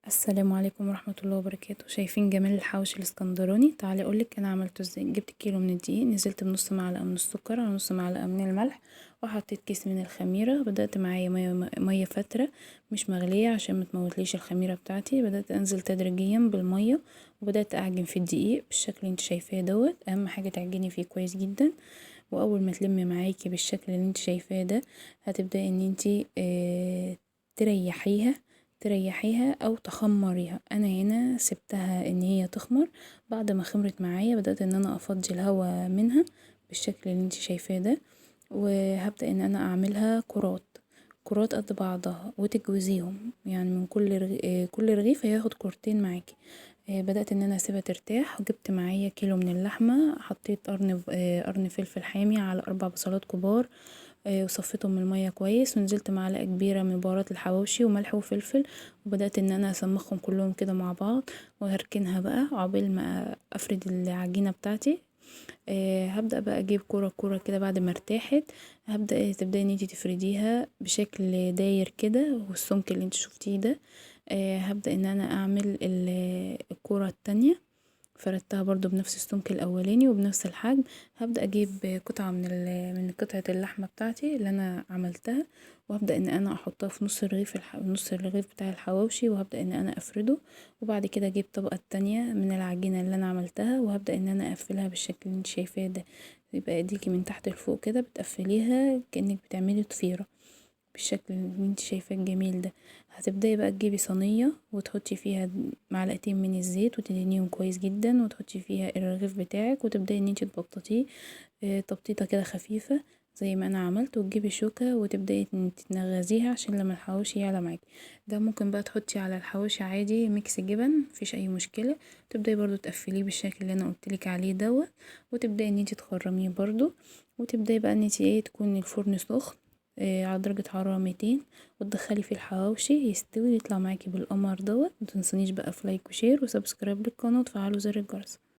السلام عليكم ورحمة الله وبركاته. شايفين جمال الحواوشي الاسكندراني؟ تعالي اقولك انا عملته ازاي. جبت كيلو من الدقيق، نزلت بنص معلقة من السكر على نص معلقة من الملح، وحطيت كيس من الخميرة. بدأت معايا مية فترة مش مغلية عشان متموتليش الخميرة بتاعتي. بدأت انزل تدريجيا بالمية وبدأت اعجن في الدقيق بالشكل اللي انت شايفاه دوت. اهم حاجة تعجني فيه كويس جدا، واول ما تلمي معاكي بالشكل اللي انت شايفاه ده هتبدأي ان انت تريحيها او تخمريها. انا هنا سبتها ان هي تخمر. بعد ما خمرت معايا بدأت ان انا افضي الهواء منها بالشكل اللي انت شايفاه ده، وهبدأ ان انا اعملها كرات قد بعضها وتجوزيهم، يعني من كل رغيف هياخد كورتين معاكي. بدأت ان انا اسيبها ترتاح، وجبت معايا كيلو من اللحمة، حطيت قرن فلفل حامي على 4 بصلات كبار، وصفيتهم من المية كويس، ونزلت معلقة كبيرة من بهارات الحواوشي وملح وفلفل، وبدأت ان انا اسمخهم كلهم كده مع بعض، وهركنها بقى عقبال ما افرد العجينة بتاعتي. هبدأ بقى اجيب كورة كورة كده بعد ما ارتاحت. تبدأي ان انتي تفرديها بشكل داير كده والسمك اللي انتي شفتيه ده. هبدأ ان انا اعمل الكورة التانية، فردتها برضو بنفس السمك الاولاني وبنفس الحجم. هبدأ اجيب قطعة من قطعة اللحمة بتاعتي اللي انا عملتها، وهبدأ ان انا احطها في نص الرغيف بتاع الحواوشي، وهبدأ ان انا افرده. وبعد كده اجيب الطبقة التانية من العجينة اللي انا عملتها، وهبدأ ان انا اقفلها بالشكل اللي انت شايفاه ده. يبقى ايديكي من تحت لفوق كده بتقفليها كأنك بتعملي ضفيرة بالشكل اللي انت شايفاه الجميل ده. هتبدأي بقى تجيبي صينية وتحطي فيها معلقتين من الزيت وتدهنيهم كويس جدا، وتحطي فيها الرغيف بتاعك، وتبدأي ان انت تبططيه تبطيطة كده خفيفة زي ما انا عملت، وتجيبي شوكة وتبدأي ان انت تنغزيها عشان لما الحواوشي يعلى معاكي. ده ممكن بقى تحطي على الحواوشي عادي ميكس جبن، مفيش اي مشكلة. تبدأي برضو تقفليه بالشكل اللي انا قلتلك عليه دوت، وتبدأي ان انت تخرميه برضو، وتبدأي بقى ان انت تكون الفرن سخن على درجة حرارة 200، وتدخلي فيه الحواوشي يستوي ويطلع معاكي بالقمر دوت. متنسونيش بقى في لايك وشير وسبسكرايب للقناة وتفعلوا زر الجرس.